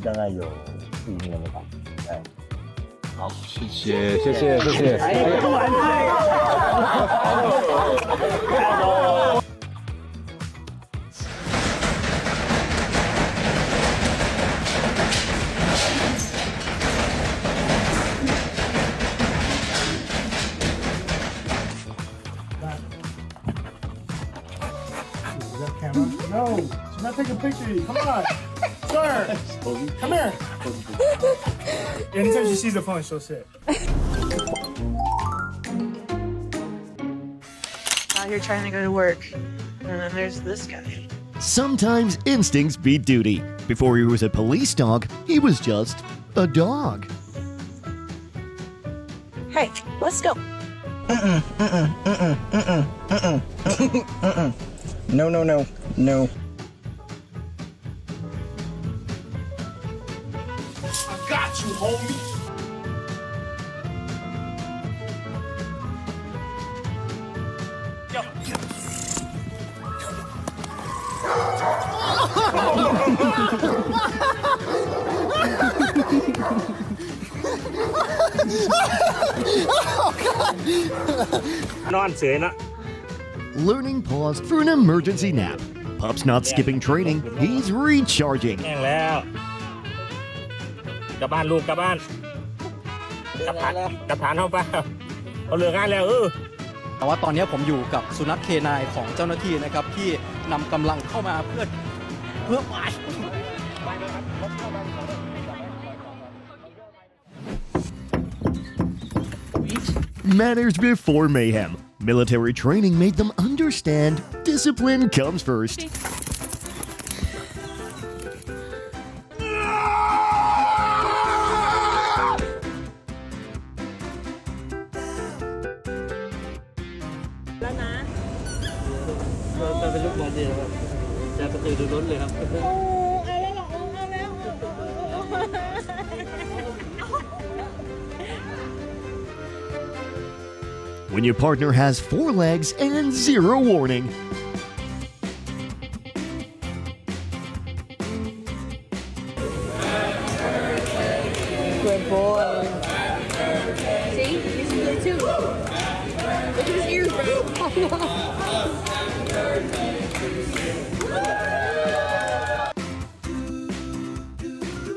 大概有4年了吧。好，谢谢。No, she's not taking pictures. Come on, sir. Come here. Anytime she sees the phone, she'll sit. Out here trying to go to work, and then there's this guy. Sometimes instincts beat duty. Before he was a police dog, he was just a dog. Hey, let's go. No. I got you, homie. Learning pause for an emergency nap. Pup's not skipping training, he's recharging. แห้งแล้วกลับบ้านลูกกลับบ้านกลับฐานเข้าไปเอาเรืองานแล้วแต่ว่าตอนนี้ผมอยู่กับสุนัขเคนายของเจ้าหน้าที่นะครับที่นำกำลังเข้ามาเพื่อ Manners before mayhem. Military training made them understand discipline comes first. When your partner has 4 legs and 0 warning. Good boy. See? He's good too. Look at his ears, bro.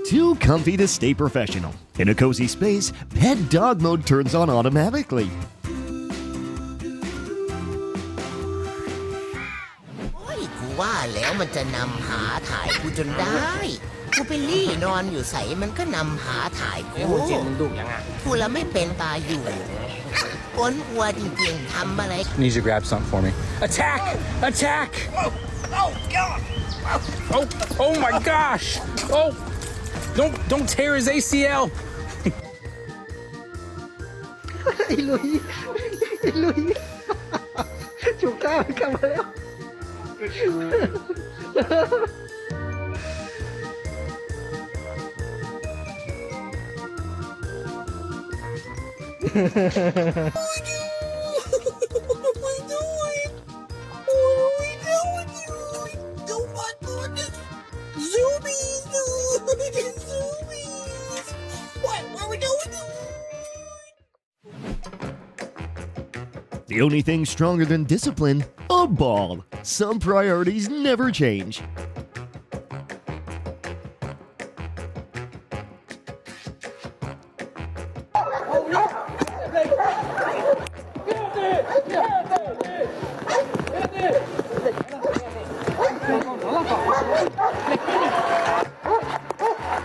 Too comfy to stay professional. In a cozy space, pet dog mode turns on automatically. ว่าแล้วมันจะนำหาถ่ายกูจนได้กูไปลี่นอนอยู่ใสมันก็นำหาถ่ายกูกูละไม่เป็นตาอยู่ก้นอัวจริงๆทำอะไร Need you to grab something for me. Attack! Oh God! Oh my gosh! Oh! Don't tear his ACL. ไอ้ลุยชูก้ากลับมาแล้ว The only thing stronger than discipline, a ball. Some priorities never change.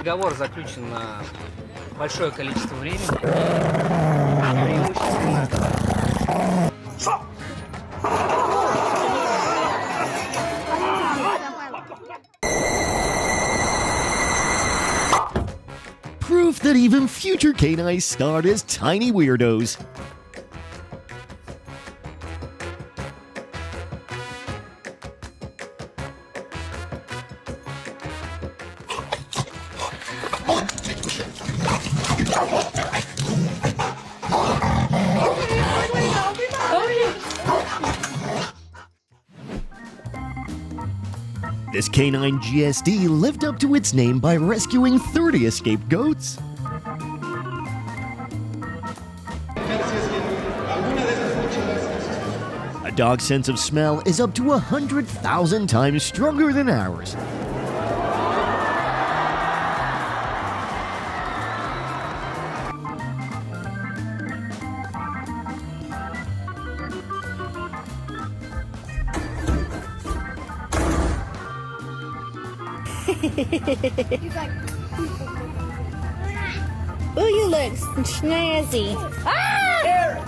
Договор заключен на большое количество времени. Преимущественно. Proof that even future canines start as tiny weirdos. This canine GSD lived up to its name by rescuing 30 escaped goats. A dog's sense of smell is up to 100,000 times stronger than ours. Oh, you look snazzy. Ah!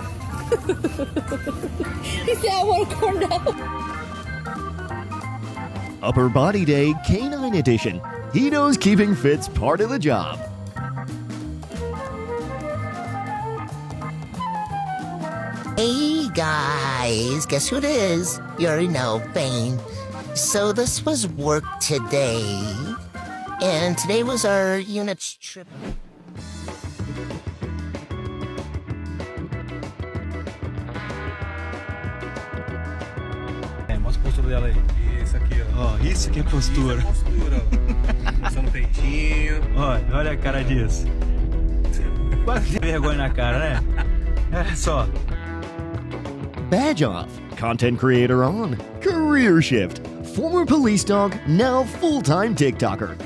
He said, I want to corn dog. Upper Body Day Canine Edition. He knows keeping fit's part of the job. Hey guys, guess who it is? You already know, Bane. So this was work today, and today was our unit's trip. Mostra a postura dela aí. Isso aqui, ó. Ó, isso que é postura. Postura, ó. Passando o peitinho. Olha a cara disso. Quase tem vergonha na cara, né? É só. Badge off. Content creator on. Career shift. Former police dog, now full-time TikToker.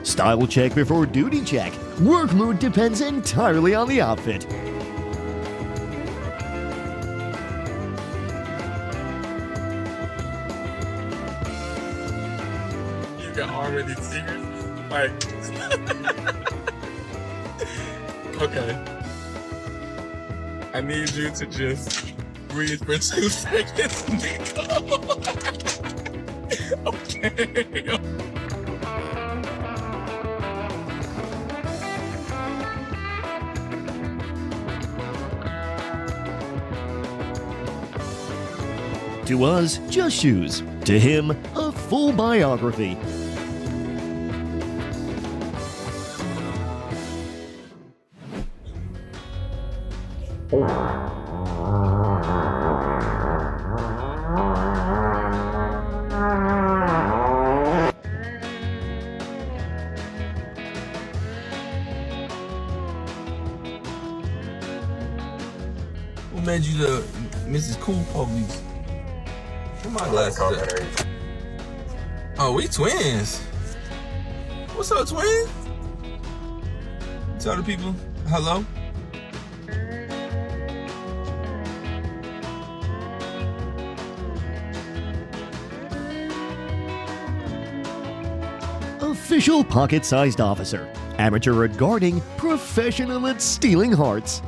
Style check before duty check. Work mood depends entirely on the outfit. You can already see her. Like, okay. I need you to just breathe for 2 seconds. Okay. To us, just shoes. To him, a full biography. Who made you the Mrs. Cool Police? Where my glasses at? Oh, we twins. What's up, twin? Tell the people hello. Official pocket-sized officer. Amateur at guarding, professional at stealing hearts.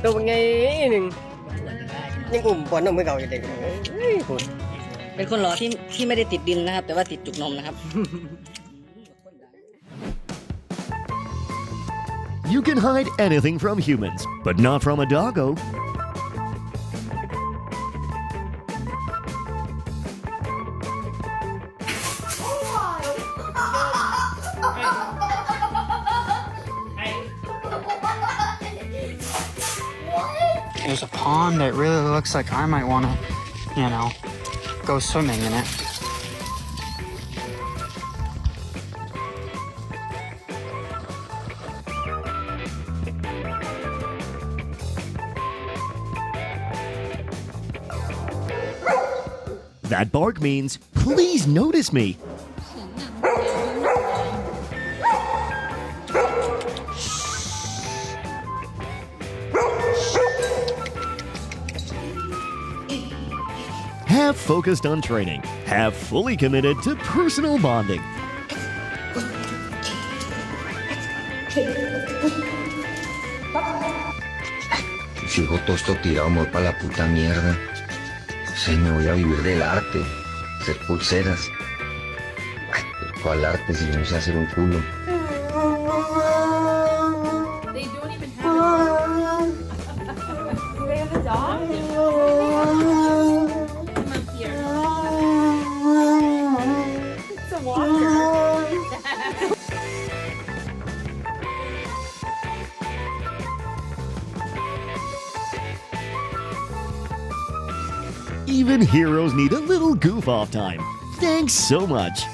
Tôi ngheยังอุ่มปอนนมไม่เก่าอยู่เด็กเป็นคนหล่อที่ไม่ได้ติดดินนะครับแต่ว่าติดจุกนมนะครับ You can hide anything from humans, but not from a doggo. There's a pond that really looks like I might want to, go swimming in it. That bark means, please notice me. Half focused on training, half fully committed to personal bonding. Si voto esto tiramos para la puta mierda. Sí, me voy a vivir del arte, hacer pulseras. Ay, pero ¿cuál arte si yo no sé hacer un culo? They don't even have Even heroes need a little goof off time. Thanks so much.